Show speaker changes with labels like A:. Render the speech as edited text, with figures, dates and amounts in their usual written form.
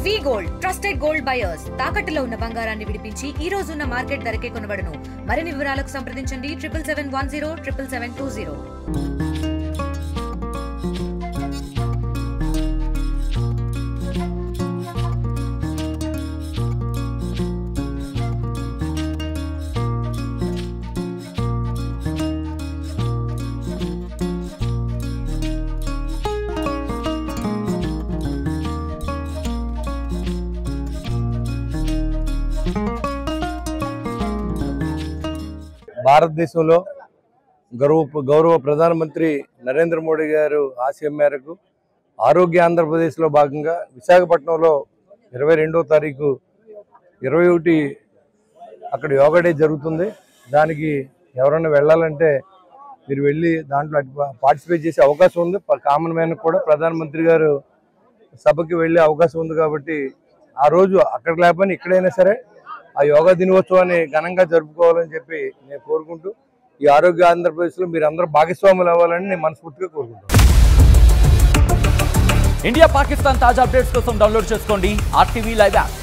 A: వి gold trusted gold buyers తాకట్టులో ఉన్న బంగారాన్ని విడిపించి ఈ రోజు ఉన్న మార్కెట్ ధరకే కొనబడును. మరిన్ని వివరాలకు సంప్రదించండి 7771077720.
B: భారతదేశంలో గౌరవ ప్రధానమంత్రి నరేంద్ర మోడీ గారు ఆశయం మేరకు ఆరోగ్య ఆంధ్రప్రదేశ్లో భాగంగా విశాఖపట్నంలో 22వ తారీఖు 21 అక్కడ యోగా డే జరుగుతుంది. దానికి ఎవరైనా వెళ్ళాలంటే మీరు వెళ్ళి దాంట్లో పార్టిసిపేట్ చేసే అవకాశం ఉంది. కామన్ మ్యాన్ కూడా ప్రధానమంత్రి గారు సభకి వెళ్ళే అవకాశం ఉంది. కాబట్టి ఆ రోజు అక్కడ లేకపోయినా ఇక్కడైనా సరే ఆ యోగా దినోత్సవాన్ని ఘనంగా జరుపుకోవాలని చెప్పి నేను కోరుకుంటూ ఈ ఆరోగ్య ఆంధ్రప్రదేశ్లో మీరు అందరూ భాగస్వాములు అవ్వాలని నేను మనస్ఫూర్తిగా కోరుకుంటాను.
C: ఇండియా పాకిస్తాన్ తాజా అప్డేట్స్ కోసం డౌన్లోడ్ చేసుకోండి RTV లైవ్ యాప్.